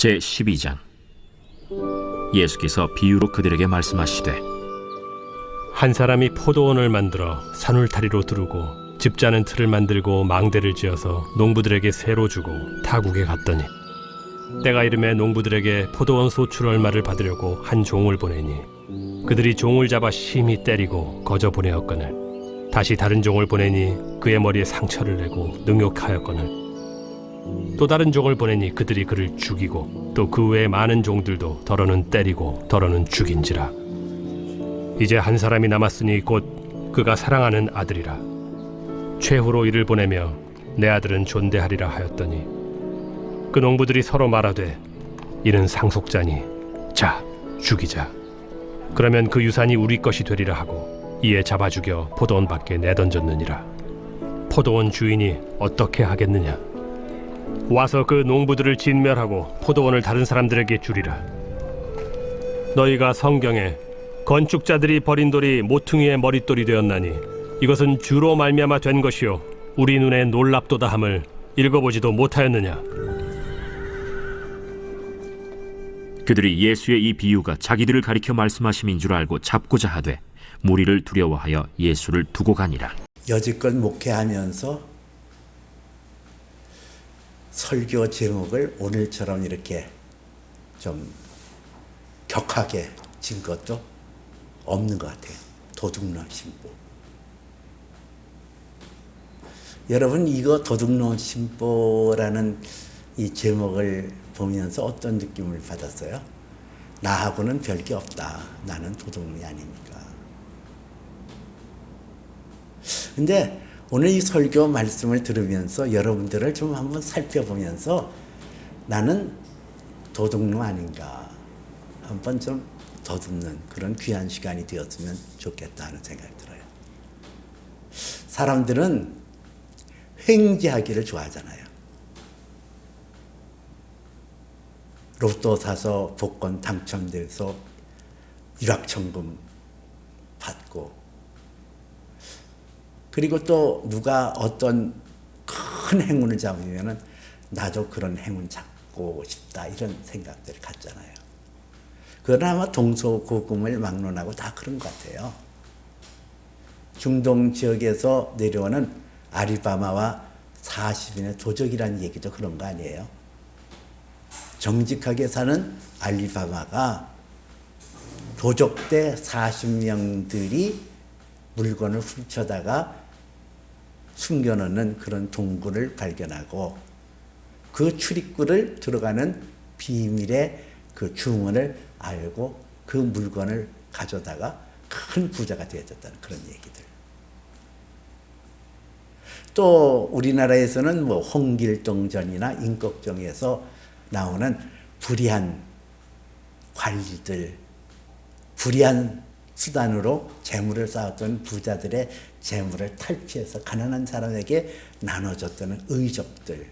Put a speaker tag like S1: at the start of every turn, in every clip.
S1: 제12장. 예수께서 비유로 그들에게 말씀하시되,
S2: 한 사람이 포도원을 만들어 산울타리로 두르고 집 자는 틀을 만들고 망대를 지어서 농부들에게 세로 주고 타국에 갔더니 때가 이름에 농부들에게 포도원 소출 얼마를 받으려고 한 종을 보내니 그들이 종을 잡아 심히 때리고 거저 보내었거늘 다시 다른 종을 보내니 그의 머리에 상처를 내고 능욕하였거늘 또 다른 종을 보내니 그들이 그를 죽이고 또 그 외에 많은 종들도 더러는 때리고 더러는 죽인지라. 이제 한 사람이 남았으니 곧 그가 사랑하는 아들이라. 최후로 이를 보내며 내 아들은 존대하리라 하였더니 그 농부들이 서로 말하되 이는 상속자니 자 죽이자. 그러면 그 유산이 우리 것이 되리라 하고 이에 잡아 죽여 포도원 밖에 내던졌느니라. 포도원 주인이 어떻게 하겠느냐? 와서 그 농부들을 진멸하고 포도원을 다른 사람들에게 주리라. 너희가 성경에 건축자들이 버린 돌이 모퉁이의 머릿돌이 되었나니 이것은 주로 말미암아 된 것이요 우리 눈에 놀랍도다 함을 읽어보지도 못하였느냐?
S1: 그들이 예수의 이 비유가 자기들을 가리켜 말씀하심인 줄 알고 잡고자 하되 무리를 두려워하여 예수를 두고 가니라.
S3: 여지껏 목회하면서 설교 제목을 오늘처럼 이렇게 좀 격하게 진 것도 없는 것 같아요. 도둑놈 신부. 여러분, 이거 도둑놈 신부라는 이 제목을 보면서 어떤 느낌을 받았어요? 나하고는 별게 없다. 나는 도둑놈이 아니니까. 근데 오늘 이 설교 말씀을 들으면서 여러분들을 좀 한번 살펴보면서 나는 도둑놈 아닌가 한번 좀 더듬는 그런 귀한 시간이 되었으면 좋겠다 하는 생각이 들어요. 사람들은 횡재하기를 좋아하잖아요. 로또 사서 복권 당첨돼서 일확천금 받고, 그리고 또 누가 어떤 큰 행운을 잡으면은 나도 그런 행운 잡고 싶다 이런 생각들을 갖잖아요. 그건 아마 동서고금을 막론하고 다 그런 것 같아요. 중동 지역에서 내려오는 아리바마와 40인의 도적이라는 얘기도 그런 거 아니에요. 정직하게 사는 알리바마가 도적대 40명들이 물건을 훔쳐다가 숨겨놓는 그런 동굴을 발견하고 그 출입구를 들어가는 비밀의 그 주문을 알고 그 물건을 가져다가 큰 부자가 되어졌다는 그런 얘기들. 또 우리나라에서는 뭐 홍길동전이나 임꺽정에서 나오는 불의한 관리들, 불의한 수단으로 재물을 쌓았던 부자들의 재물을 탈피해서 가난한 사람에게 나눠줬다는 의적들.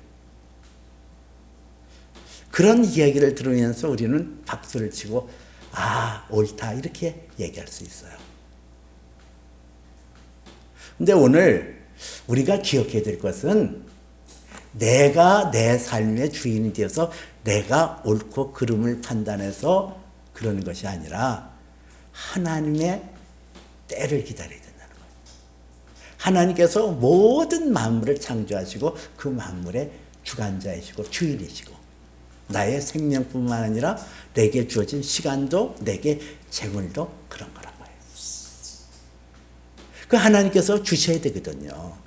S3: 그런 이야기를 들으면서 우리는 박수를 치고 아, 옳다 이렇게 얘기할 수 있어요. 근데 오늘 우리가 기억해야 될 것은 내가 내 삶의 주인이 되어서 내가 옳고 그름을 판단해서 그러는 것이 아니라 하나님의 때를 기다려야 된다는 거예요. 하나님께서 모든 만물을 창조하시고 그 만물의 주관자이시고 주인이시고 나의 생명뿐만 아니라 내게 주어진 시간도 내게 재물도 그런 거란 거예요. 그 하나님께서 주셔야 되거든요.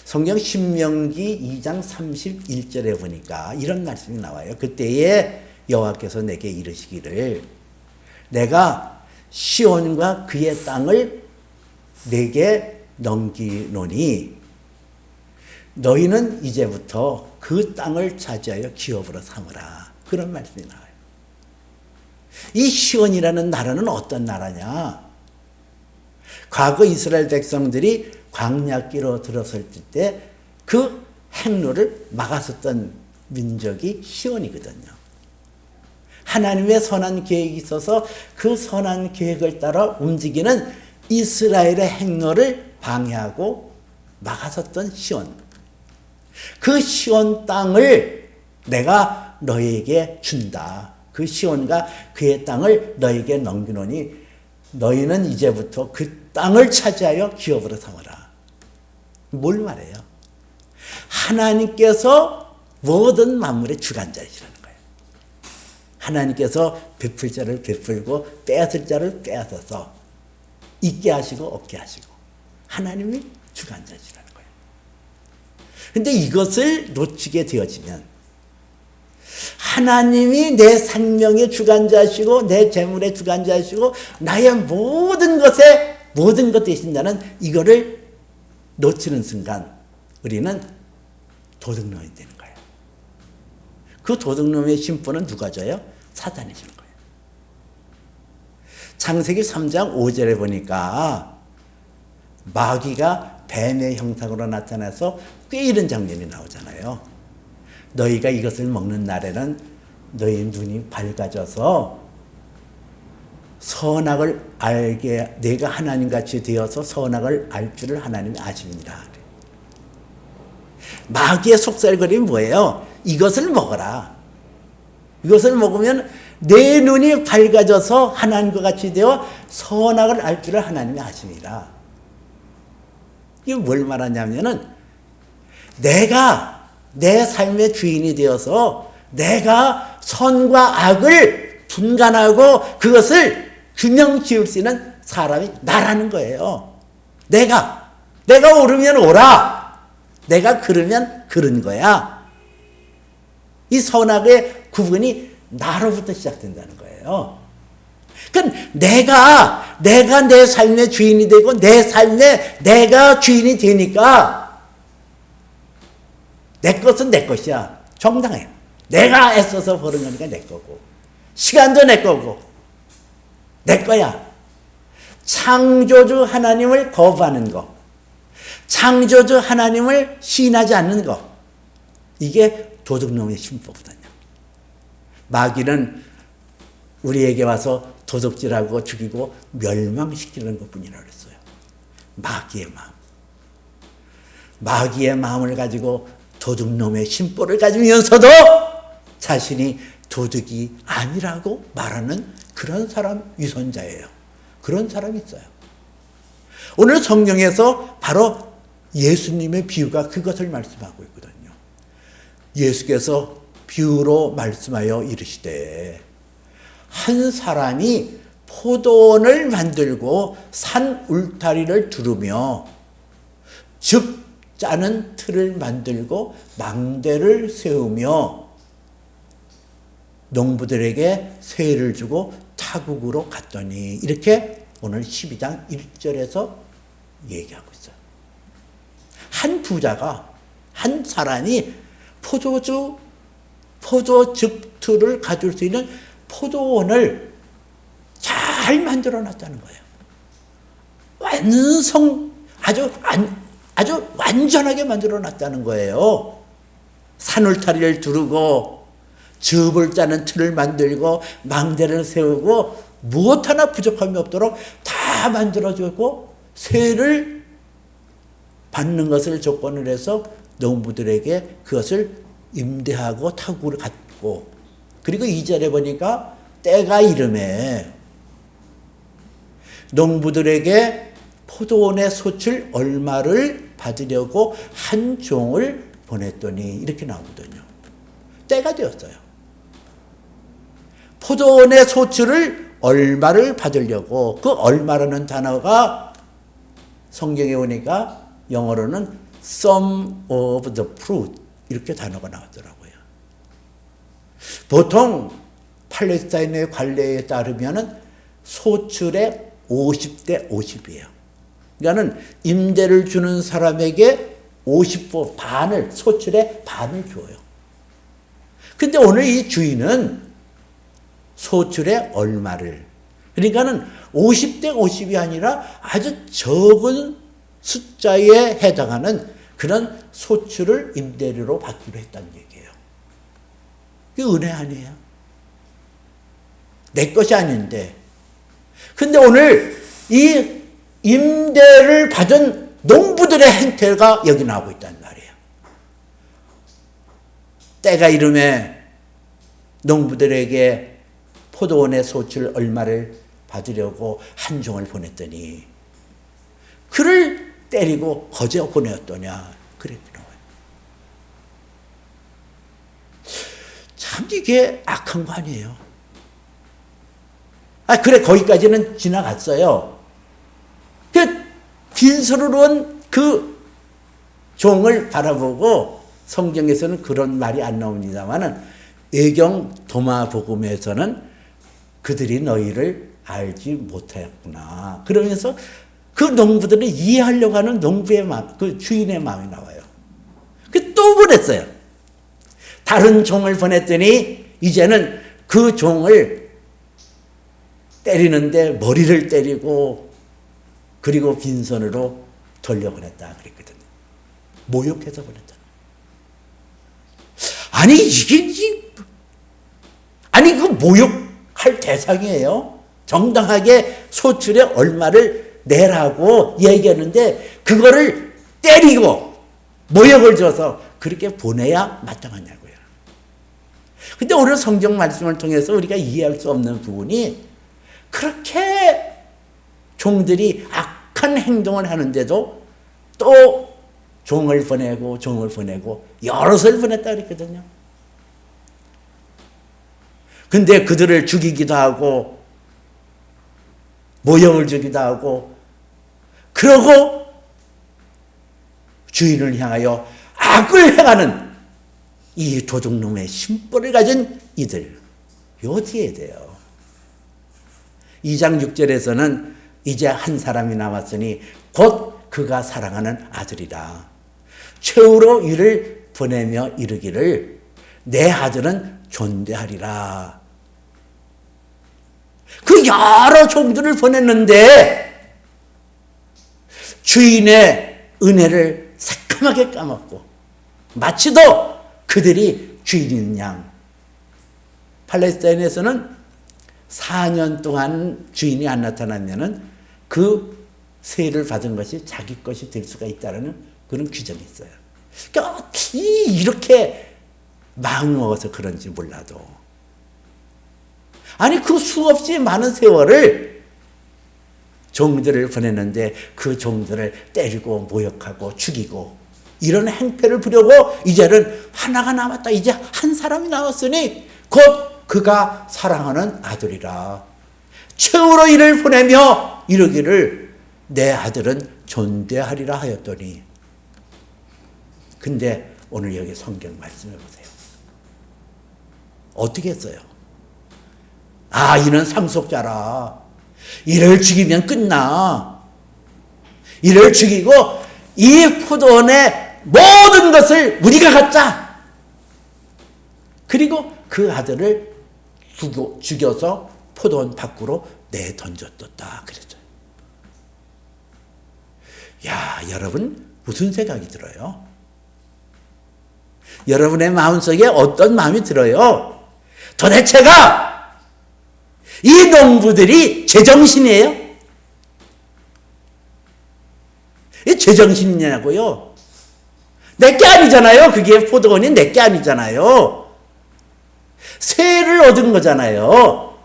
S3: 성경 신명기 2장 31절에 보니까 이런 말씀이 나와요. 그때에 여호와께서 내게 이르시기를 내가 시온과 그의 땅을 내게 넘기노니 너희는 이제부터 그 땅을 차지하여 기업으로 삼으라. 그런 말씀이 나와요. 이 시온이라는 나라는 어떤 나라냐? 과거 이스라엘 백성들이 광야길로 들어설 때 그 행로를 막았었던 민족이 시온이거든요. 하나님의 선한 계획이 있어서 그 선한 계획을 따라 움직이는 이스라엘의 행로를 방해하고 막았었던 시온. 그 시온 땅을 내가 내가 너희에게 준다. 그 시온과 그의 땅을 너희에게 넘기노니 너희는 이제부터 그 땅을 차지하여 기업으로 삼으라. 뭘 말해요? 하나님께서 모든 만물의 주관자이시라는 거예요. 하나님께서 베풀 자를 베풀고 빼앗을 자를 빼앗아서 있게 하시고 없게 하시고 하나님이 주관자이시라는 거예요. 그런데 이것을 놓치게 되어지면 하나님이 내 생명의 주관자시고 내 재물의 주관자시고 나의 모든 것 되신다는 이거를 놓치는 순간 우리는 도둑놈이 되는 거예요. 그 도둑놈의 심보는 누가 줘요? 사단이 주는 거예요. 창세기 3장 5절에 보니까 마귀가 뱀의 형상으로 나타나서 꾀이는 장면이 나오잖아요. 너희가 이것을 먹는 날에는 너희 눈이 밝아져서 선악을 알게 내가 하나님같이 되어서 선악을 알 줄을 하나님이 아십니다. 마귀의 속살거림이 뭐예요? 이것을 먹어라. 이것을 먹으면 내 눈이 밝아져서 하나님과 같이 되어 선악을 알 줄을 하나님이 아십니다. 이게 뭘 말하냐면은 내가 내 삶의 주인이 되어서 내가 선과 악을 분간하고 그것을 균형 지을 수 있는 사람이 나라는 거예요. 내가 옳으면 옳아. 내가 그르면 그른 거야. 이 선악의 구분이 나로부터 시작된다는 거예요. 그러니까 내가 내 삶의 주인이 되고 내 삶에 내가 주인이 되니까 내 것은 내 것이야. 정당해. 내가 애써서 버는 거니까 내 거고 시간도 내 거고 내 거야. 창조주 하나님을 거부하는 거, 창조주 하나님을 시인하지 않는 거, 이게 도둑놈의 심보거든요. 마귀는 우리에게 와서 도둑질하고 죽이고 멸망시키는 것뿐이라고 그랬어요. 마귀의 마음. 마귀의 마음을 가지고 도둑놈의 심보를 가지면서도 자신이 도둑이 아니라고 말하는 그런 사람 위선자예요. 그런 사람이 있어요. 오늘 성경에서 바로 예수님의 비유가 그것을 말씀하고 있거든요. 예수께서 비유로 말씀하여 이르시되 한 사람이 포도원을 만들고 산 울타리를 두르며 즉 짜는 틀을 만들고 망대를 세우며 농부들에게 세를 주고 타국으로 갔더니 이렇게 오늘 12장 1절에서 얘기하고 있어요. 한 부자가 한 사람이 포도즙 틀을 가질 수 있는 포도원을 잘 만들어 놨다는 거예요. 아주 완전하게 만들어 놨다는 거예요. 산울타리를 두르고 즙을 짜는 틀을 만들고 망대를 세우고 무엇 하나 부족함이 없도록 다 만들어주고 세를 받는 것을 조건을 해서 농부들에게 그것을 임대하고 타국을 갖고 그리고 2절에 보니까 때가 이름에 농부들에게 포도원의 솥을 얼마를 받으려고 한 종을 보냈더니 이렇게 나오거든요. 때가 되었어요. 포도원의 소출을 얼마를 받으려고 그 얼마라는 단어가 성경에 오니까 영어로는 some of the fruit 이렇게 단어가 나오더라고요. 보통 팔레스타인의 관례에 따르면은 소출의 50대 50이에요. 그러니까는 임대를 주는 사람에게 50% 반을 소출의 반을 줘요. 근데 오늘 이 주인은 소출의 얼마를 그러니까는 50대 50이 아니라 아주 적은 숫자에 해당하는 그런 소출을 임대료로 받기로 했다는 얘기예요. 그게 은혜 아니에요? 내 것이 아닌데. 근데 오늘 이 임대를 받은 농부들의 행태가 여기 나오고 있단 말이에요. 때가 이름에 농부들에게 포도원의 소출 얼마를 받으려고 한 종을 보냈더니 그를 때리고 거저 보내었더냐 그랬더라고요. 참 이게 악한 거 아니에요. 그래 거기까지는 지나갔어요. 그 빈손으로 온 그 종을 바라보고 성경에서는 그런 말이 안 나옵니다만은 외경 도마복음에서는 그들이 너희를 알지 못하였구나. 그러면서 그 농부들을 이해하려고 하는 농부의 마음, 그 주인의 마음이 나와요. 그 또 보냈어요. 다른 종을 보냈더니 이제는 그 종을 때리는데 머리를 때리고 그리고 빈손으로 돌려보냈다 그랬거든요. 모욕해서 보냈다. 아니 그 모욕할 대상이에요. 정당하게 소출에 얼마를 내라고 얘기하는데 그거를 때리고 모욕을 줘서 그렇게 보내야 마땅하냐고요. 근데 오늘 성경 말씀을 통해서 우리가 이해할 수 없는 부분이 그렇게 종들이 악한 행동을 하는데도 또 종을 보내고 여럿을 보냈다 그랬거든요. 근데 그들을 죽이기도 하고 모욕을 주기도 하고 그러고 주인을 향하여 악을 행하는 이 도둑놈의 심보를 가진 이들 요지해야 돼요. 2장 6절에서는 이제 한 사람이 남았으니 곧 그가 사랑하는 아들이라. 최후로 이를 보내며 이르기를 내 아들은 존대하리라. 그 여러 종들을 보냈는데 주인의 은혜를 새까맣게 까먹고 마치도 그들이 주인인 양. 팔레스타인에서는 4년 동안 주인이 안 나타나면은 그 세를 받은 것이 자기 것이 될 수가 있다는 그런 규정이 있어요. 그러니까 이렇게 마음 먹어서 그런지 몰라도 아니 그 수없이 많은 세월을 종들을 보냈는데 그 종들을 때리고 모욕하고 죽이고 이런 행패를 부려고 이제는 하나가 남았다. 이제 한 사람이 남았으니 곧 그가 사랑하는 아들이라. 최후로 이를 보내며 이르기를 내 아들은 존대하리라 하였더니 근데 오늘 여기 성경 말씀해 보세요. 어떻게 했어요? 이는 상속자라. 이를 죽이면 끝나. 이를 죽이고 이 포도원의 모든 것을 우리가 갖자. 그리고 그 아들을 죽여서 포도원 밖으로 내던졌다 그랬어요. 야, 여러분 무슨 생각이 들어요? 여러분의 마음속에 어떤 마음이 들어요? 도대체가 이 농부들이 제정신이에요? 이 제정신이냐고요? 내게 아니잖아요. 그게 포도원이 내게 아니잖아요. 세를 얻은 거잖아요.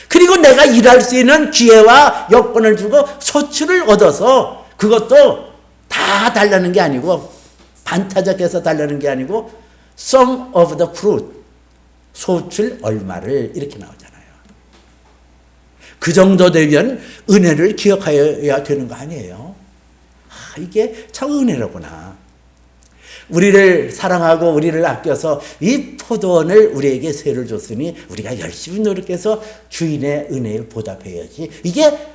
S3: 그리고 내가 일할 수 있는 기회와 여건을 주고 소출을 얻어서 그것도 다 달라는 게 아니고 반타작해서 달라는 게 아니고 sum of the fruit 소출 얼마를 이렇게 나오잖아요. 그 정도 되면 은혜를 기억하여야 되는 거 아니에요? 이게 참 은혜로구나. 우리를 사랑하고 우리를 아껴서 이 포도원을 우리에게 세를 줬으니 우리가 열심히 노력해서 주인의 은혜에 보답해야지. 이게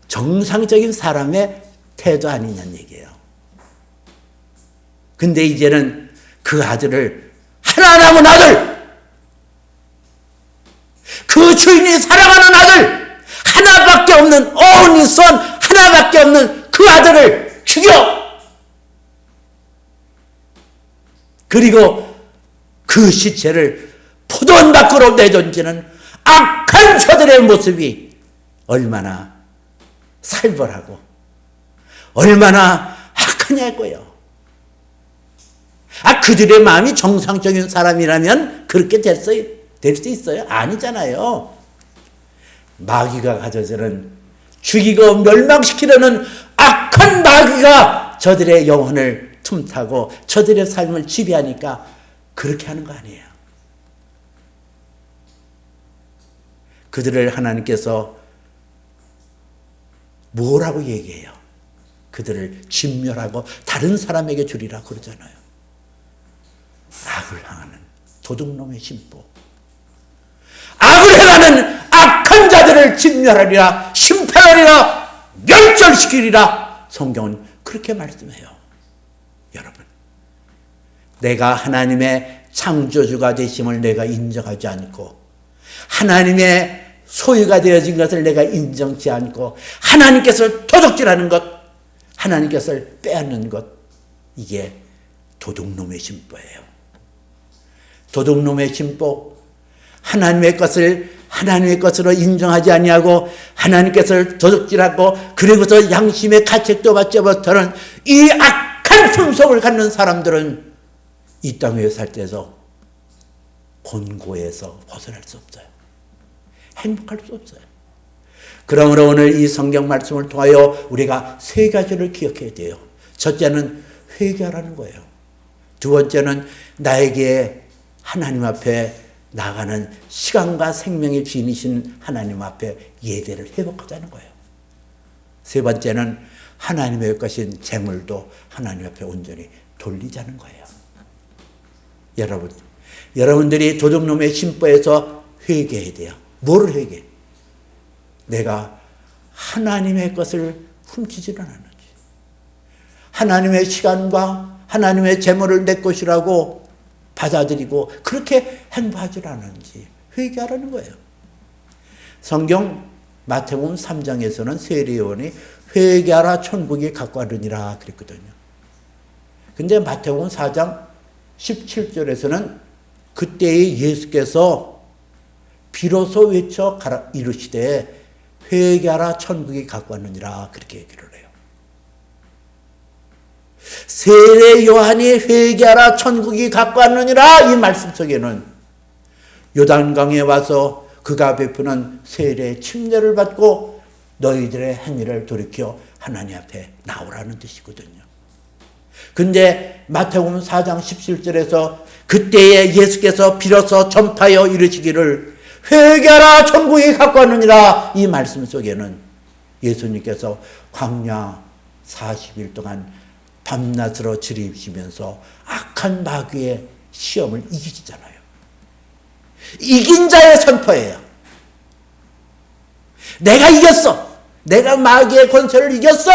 S3: 정상적인 사람의 태도 아니냐는 얘기예요. 근데 이제는 그 아들을 하나 남은 아들, 그 주인이 사랑하는 아들, 하나밖에 없는 only son, 하나밖에 없는 그 아들을 죽여. 그리고 그 시체를 포도원 밖으로 내던지는 악한 저들의 모습이 얼마나 살벌하고 얼마나 악하냐고요. 그들의 마음이 정상적인 사람이라면 그렇게 됐어요. 될 수 있어요? 아니잖아요. 마귀가 가져서는 죽이고 멸망시키려는 악한 마귀가 저들의 영혼을 틈타고 저들의 삶을 지배하니까 그렇게 하는 거 아니에요. 그들을 하나님께서 뭐라고 얘기해요? 그들을 진멸하고 다른 사람에게 주리라 그러잖아요. 악을 향하는 도둑놈의 심보. 악을 행하는 악한 자들을 진멸하리라, 심판하리라, 멸절시키리라. 성경은 그렇게 말씀해요. 여러분, 내가 하나님의 창조주가 되심을 내가 인정하지 않고 하나님의 소유가 되어진 것을 내가 인정치 않고 하나님께서 도둑질하는 것, 하나님께서 빼앗는 것, 이게 도둑놈의 심보예요. 도둑놈의 심보, 하나님의 것을 하나님의 것으로 인정하지 아니하고 하나님께서 도둑질하고 그리고서 양심의 가책도 받지 못하는 이 악한 품성을 갖는 사람들은 이 땅 위에 살 때에서 곤고에서 벗어날 수 없어요. 행복할 수 없어요. 그러므로 오늘 이 성경 말씀을 통하여 우리가 세 가지를 기억해야 돼요. 첫째는 회개하라는 거예요. 두 번째는 나에게 하나님 앞에 나가는 시간과 생명의 주인이신 하나님 앞에 예배를 회복하자는 거예요. 세 번째는 하나님의 것인 재물도 하나님 앞에 온전히 돌리자는 거예요. 여러분들이 도둑놈의 심보에서 회개해야 돼요. 뭐를 회개해? 내가 하나님의 것을 훔치지는 않는지, 하나님의 시간과 하나님의 재물을 내 것이라고 받아들이고 그렇게 행보하지 않은지 회개하라는 거예요. 성경 마태복음 3장에서는 세례요한이 회개하라 천국이 가까우니라 그랬거든요. 근데 마태복음 4장 17절에서는 그때의 예수께서 비로소 외쳐 이르시되 회개하라 천국이 가까웠느니라 그렇게 얘기를 해요. 세례 요한이 회개하라 천국이 가까웠느니라 이 말씀 속에는 요단강에 와서 그가 베푸는 세례의 침례를 받고 너희들의 행위를 돌이켜 하나님 앞에 나오라는 뜻이거든요. 근데 마태복음 4장 17절에서 그때에 예수께서 비로소 전파하여 이르시기를 회개하라 천국이 가까웠느니라 이 말씀 속에는 예수님께서 광야 40일 동안 밤낮으로 지르시면서 악한 마귀의 시험을 이기시잖아요. 이긴 자의 선포예요. 내가 이겼어. 내가 마귀의 권세를 이겼어.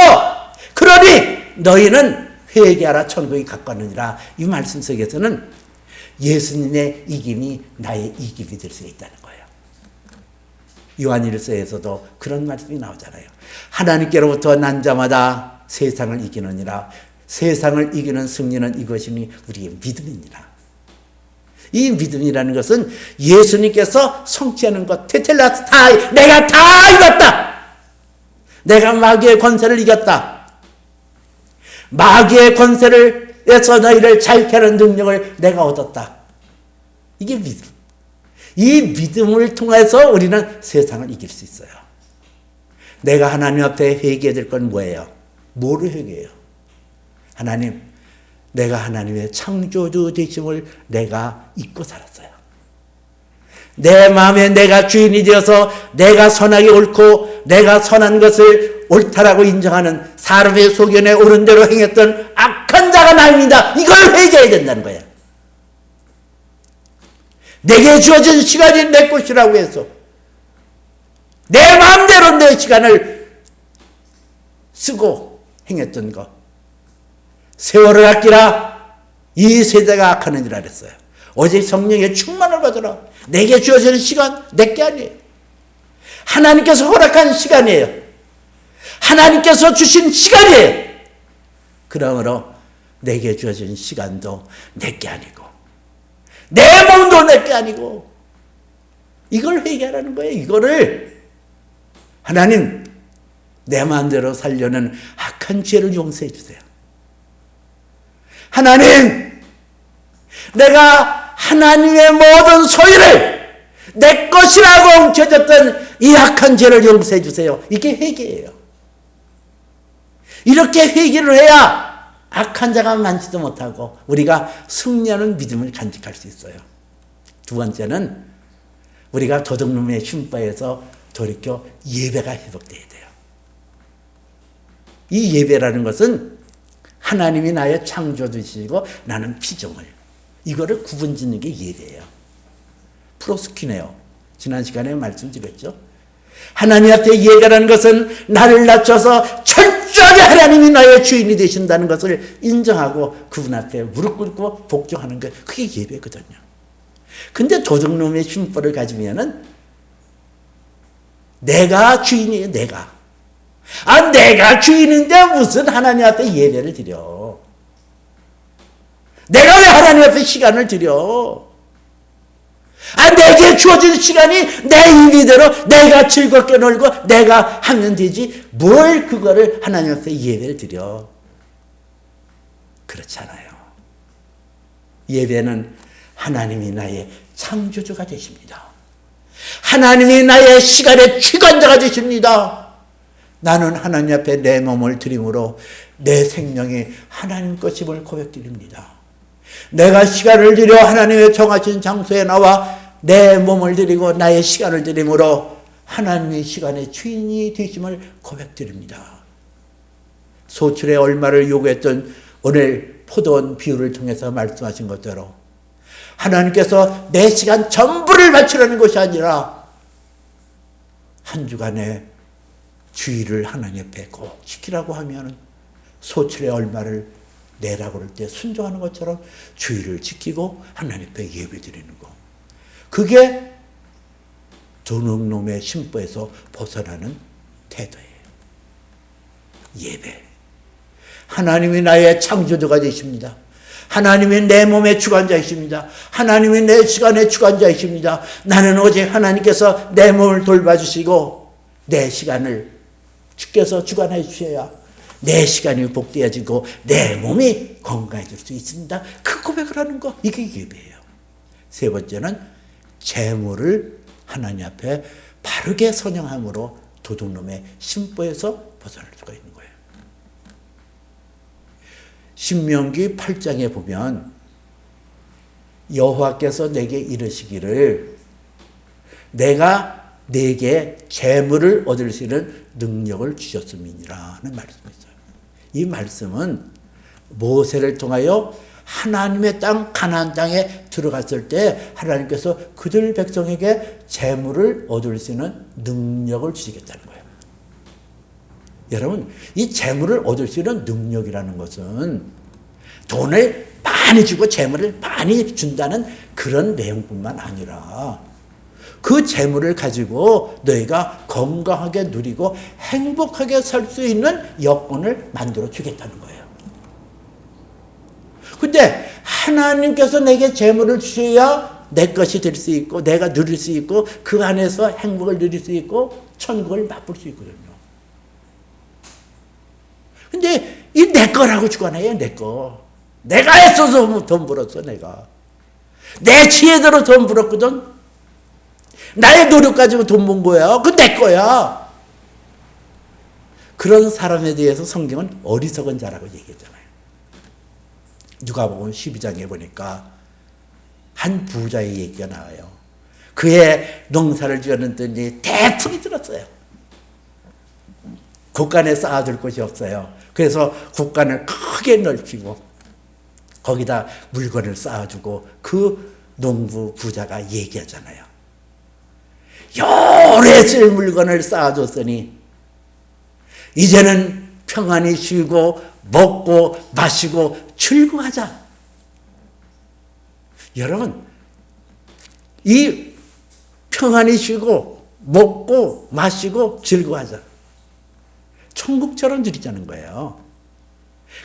S3: 그러니 너희는 회개하라 천국이 가까웠느니라 이 말씀 속에서는 예수님의 이김이 나의 이김이 될 수 있다는 거예요. 요한일서에서도 그런 말씀이 나오잖아요. 하나님께로부터 난 자마다 세상을 이기느니라. 세상을 이기는 승리는 이것이니 우리의 믿음이니라. 이 믿음이라는 것은 예수님께서 성취하는 것, 테텔라스타이, 내가 다 이겼다. 내가 마귀의 권세를 이겼다. 마귀의 권세를 해서 너희를 자유케 하는 능력을 내가 얻었다. 이게 믿음. 이 믿음을 통해서 우리는 세상을 이길 수 있어요. 내가 하나님 앞에 회개해야 될 건 뭐예요? 뭐를 회개해요? 하나님, 내가 하나님의 창조주 되심을 내가 잊고 살았어요. 내 마음에 내가 주인이 되어서 내가 선하게 옳고 내가 선한 것을 옳다라고 인정하는 사람의 소견에 옳은 대로 행했던 악한 자가 나입니다. 이걸 회개해야 된다는 거예요. 내게 주어진 시간이 내 것이라고 해서 내 마음대로 내 시간을 쓰고 행했던 것, 세월을 아끼라 이 세대가 악하느니라 그랬어요. 오직 성령의 충만을 받으라. 내게 주어지는 시간 내게 아니에요. 하나님께서 허락한 시간이에요. 하나님께서 주신 시간이에요. 그러므로 내게 주어진 시간도 내게 아니고 내 몸도 내게 아니고 이걸 회개하라는 거예요. 이거를 하나님 내 마음대로 살려는 악한 죄를 용서해 주세요. 하나님 내가 하나님의 모든 소유를 내 것이라고 엉켜졌던 이 악한 죄를 용서해 주세요. 이게 회개예요. 이렇게 회개를 해야 악한 자가 많지도 못하고 우리가 승리하는 믿음을 간직할 수 있어요. 두 번째는 우리가 도둑놈의 쉼바에서 돌이켜 예배가 회복돼야 돼요. 이 예배라는 것은 하나님이 나의 창조주시고 나는 피조물, 이거를 구분짓는 게 예배예요. 프로스키네요. 지난 시간에 말씀드렸죠. 하나님 앞에 예배라는 것은 나를 낮춰서 철저하게 하나님이 나의 주인이 되신다는 것을 인정하고 그분 앞에 무릎 꿇고 복종하는 게 그게 예배거든요. 근데 도둑놈의 쉼법을 가지면은 내가 주인이에요. 내가 주인인데 무슨 하나님 앞에 예배를 드려. 내가 왜 하나님 앞에 시간을 드려. 내게 주어진 시간이 내 임의대로 내가 즐겁게 놀고 내가 하면 되지 뭘 그거를 하나님 앞에 예배를 드려. 그렇잖아요. 예배는 하나님이 나의 창조주가 되십니다. 하나님이 나의 시간의 주관자가 되십니다. 나는 하나님 앞에 내 몸을 드림으로 내 생명이 하나님 것임을 고백드립니다. 내가 시간을 들여 하나님의 정하신 장소에 나와 내 몸을 드리고 나의 시간을 드림으로 하나님의 시간의 주인이 되심을 고백드립니다. 소출의 얼마를 요구했던 오늘 포도원 비유를 통해서 말씀하신 것대로 하나님께서 내 시간 전부를 바치라는 것이 아니라 한 주간의 주의를 하나님 앞에 꼭 지키라고 하면 소출의 얼마를 내라고 그럴 때 순종하는 것처럼 주의를 지키고 하나님 앞에 예배드리는 것. 그게 도둑놈의 쉼법에서 벗어나는 태도예요. 예배. 하나님이 나의 창조주가 되십니다. 하나님이 내 몸의 주관자이십니다. 하나님이 내 시간의 주관자이십니다. 나는 오직 하나님께서 내 몸을 돌봐주시고 내 시간을 주께서 주관해 주셔야 내 시간이 복되어지고 내 몸이 건강해질 수 있습니다. 그 고백을 하는 거, 이게 예배예요. 세 번째는 재물을 하나님 앞에 바르게 선양함으로 도둑놈의 쉼법에서 벗어날 수가 있는 거예요. 신명기 8장에 보면 여호와께서 내게 이르시기를 내가 내게 재물을 얻을 수 있는 능력을 주셨음이니라 하는 말씀이 있어요. 이 말씀은 모세를 통하여 하나님의 땅 가나안 땅에 들어갔을 때 하나님께서 그들 백성에게 재물을 얻을 수 있는 능력을 주시겠다는 거예요. 여러분, 이 재물을 얻을 수 있는 능력이라는 것은 돈을 많이 주고 재물을 많이 준다는 그런 내용뿐만 아니라 그 재물을 가지고 너희가 건강하게 누리고 행복하게 살 수 있는 여건을 만들어 주겠다는 거예요. 근데 하나님께서 내게 재물을 주셔야 내 것이 될 수 있고 내가 누릴 수 있고 그 안에서 행복을 누릴 수 있고 천국을 맛볼 수 있거든요. 근데 이 내 거라고 주관해요. 내 거. 내가 애써서 돈 벌었어. 내가. 내 지혜대로 돈 벌었거든. 나의 노력 가지고 돈 번 거야. 그건 내 거야. 그런 사람에 대해서 성경은 어리석은 자라고 얘기했잖아요. 누가복음 12장에 보니까 한 부자의 얘기가 나와요. 그의 농사를 지었더니 대풍이 들었어요. 곳간에 쌓아둘 곳이 없어요. 그래서 곳간을 크게 넓히고 거기다 물건을 쌓아주고 그 농부 부자가 얘기하잖아요. 오래 쓸 물건을 쌓아줬으니 이제는 평안히 쉬고 먹고 마시고 즐거워하자. 여러분, 이 평안히 쉬고 먹고 마시고 즐거워하자. 천국처럼 누리자는 거예요.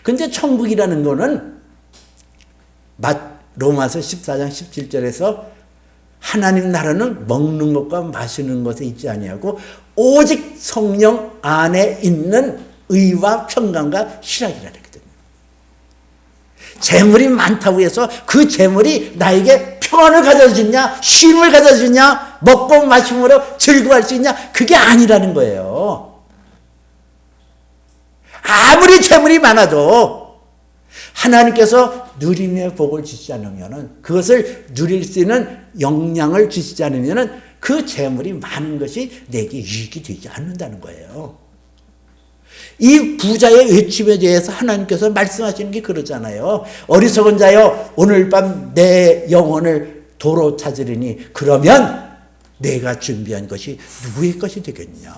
S3: 근데 천국이라는 거는 로마서 14장 17절에서 하나님 나라는 먹는 것과 마시는 것에 있지 아니하고 오직 성령 안에 있는 의와 평강과 희락이라 그랬거든요. 재물이 많다고 해서 그 재물이 나에게 평안을 가져다 주냐, 쉼을 가져다 주냐, 먹고 마심으로 즐거워할 수 있냐, 그게 아니라는 거예요. 아무리 재물이 많아도 하나님께서 누림의 복을 주시지 않으면, 그것을 누릴 수 있는 역량을 주시지 않으면 그 재물이 많은 것이 내게 유익이 되지 않는다는 거예요. 이 부자의 외침에 대해서 하나님께서 말씀하시는 게 그러잖아요. 어리석은 자여, 오늘 밤 내 영혼을 도로 찾으리니 그러면 내가 준비한 것이 누구의 것이 되겠냐.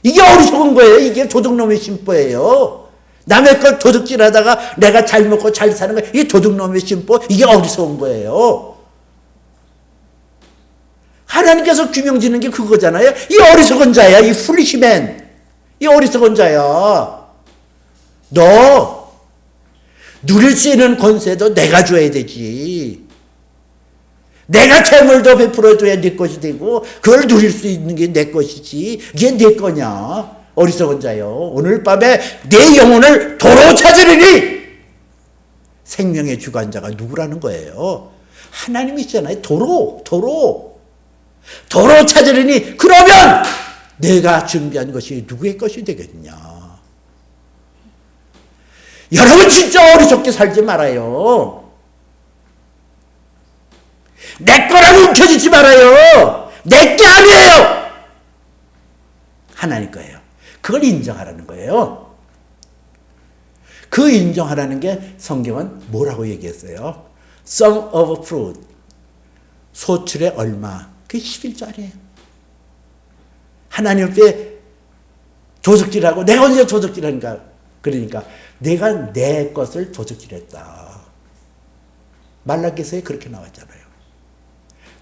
S3: 이게 어리석은 거예요. 이게 도둑놈의 심보예요. 남의 걸 도둑질하다가 내가 잘 먹고 잘 사는 거, 이게 도둑놈의 심보, 이게 어리석은 거예요. 하나님께서 규명지는 게 그거잖아요. 이 어리석은 자야, 이 풀리시맨, 이 어리석은 자야. 너 누릴 수 있는 권세도 내가 줘야 되지. 내가 재물도 베풀어줘야 네 것이 되고 그걸 누릴 수 있는 게 내 것이지. 이게 네 거냐. 어리석은 자요, 오늘 밤에 내 영혼을 도로 찾으리니. 생명의 주관자가 누구라는 거예요? 하나님이시잖아요. 도로 찾으리니 그러면 내가 준비한 것이 누구의 것이 되겠냐. 여러분 진짜 어리석게 살지 말아요. 내 거라고 움켜쥐지 말아요. 내 게 아니에요. 하나님 거예요. 그걸 인정하라는 거예요. 그 인정하라는 게 성경은 뭐라고 얘기했어요? Sum of fruit, 소출의 얼마, 그게 11조짜리예요. 하나님 앞에 도둑질하고, 내가 언제 도둑질하니까, 그러니까 내가 내 것을 도둑질했다. 말라기서에 그렇게 나왔잖아요.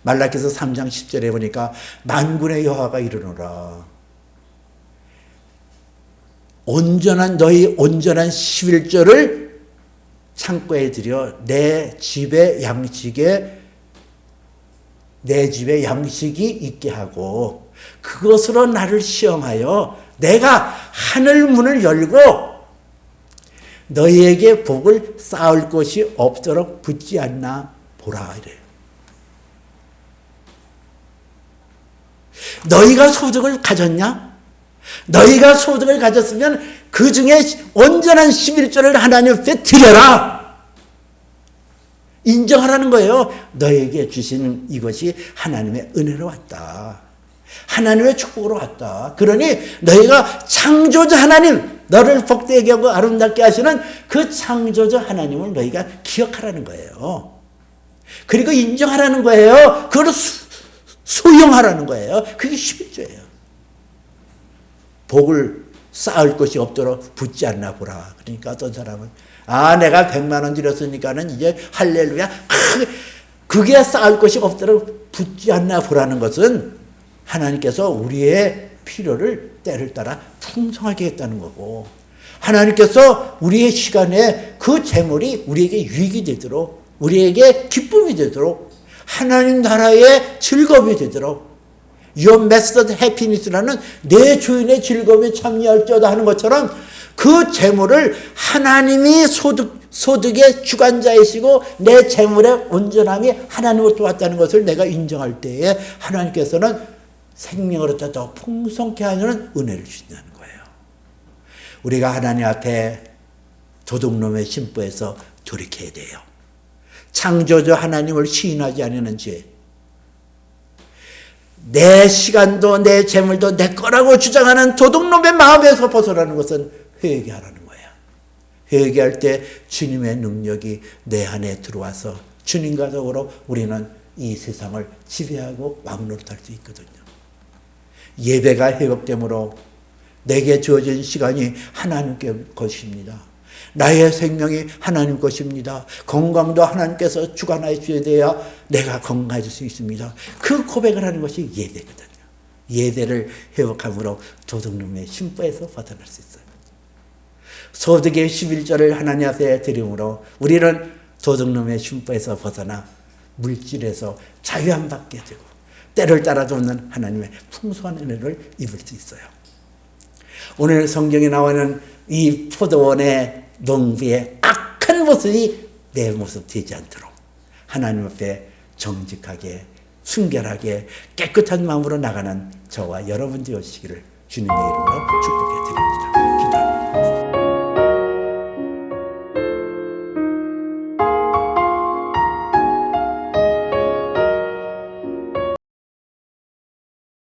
S3: 말라기서 3장 10절에 보니까 만군의 여호와가 이르노라. 너희 온전한 11조를 창고에 들여 내 집에 양식이 있게 하고 그것으로 나를 시험하여 내가 하늘 문을 열고 너희에게 복을 쌓을 곳이 없도록 붙지 않나 보라 이래요. 너희가 소득을 가졌냐? 너희가 소득을 가졌으면 그 중에 온전한 11조를 하나님 앞에 드려라. 인정하라는 거예요. 너에게 주시는 이것이 하나님의 은혜로 왔다. 하나님의 축복으로 왔다. 그러니 너희가 창조주 하나님, 너를 복되게 하고 아름답게 하시는 그 창조주 하나님을 너희가 기억하라는 거예요. 그리고 인정하라는 거예요. 그걸 수용하라는 거예요. 그게 11조예요. 복을 쌓을 것이 없도록 붙지 않나 보라. 그러니까 어떤 사람은 내가 100만 원 드렸으니까는 이제 할렐루야. 그게 쌓을 것이 없도록 붙지 않나 보라는 것은 하나님께서 우리의 필요를 때를 따라 풍성하게 했다는 거고, 하나님께서 우리의 시간에 그 재물이 우리에게 유익이 되도록, 우리에게 기쁨이 되도록, 하나님 나라의 즐거움이 되도록, Your Master's Happiness라는 내 주인의 즐거움에 참여할지어다 하는 것처럼 그 재물을 하나님이 소득의 주관자이시고 내 재물의 온전함이 하나님으로부터 왔다는 것을 내가 인정할 때에 하나님께서는 생명으로 더 풍성케 하는 은혜를 주신다는 거예요. 우리가 하나님 앞에 도둑놈의 심보에서 돌이켜야 돼요. 창조주 하나님을 시인하지 않는 죄, 내 시간도 내 재물도 내 거라고 주장하는 도둑놈의 마음에서 벗어나는 것은 회개하라는 거야. 회개할 때 주님의 능력이 내 안에 들어와서 주님과 더불어 우리는 이 세상을 지배하고 왕노릇할 수 있거든요. 예배가 회복됨으로 내게 주어진 시간이 하나님께 것입니다. 나의 생명이 하나님 것입니다. 건강도 하나님께서 주관하여 주셔야 돼야 내가 건강해질 수 있습니다. 그 고백을 하는 것이 예배거든요. 예배를 회복함으로 도둑놈의 심보에서 벗어날 수 있어요. 소득의 11조를 하나님 앞에 드림으로 우리는 도둑놈의 심보에서 벗어나 물질에서 자유함 받게 되고 때를 따라서 없는 하나님의 풍성한 은혜를 입을 수 있어요. 오늘 성경에 나오는 이 포도원의 농부의 악한 모습이 내 모습 되지 않도록 하나님 앞에 정직하게 순결하게 깨끗한 마음으로 나가는 저와 여러분 되시기를 주님의 이름으로 축복해 드립니다.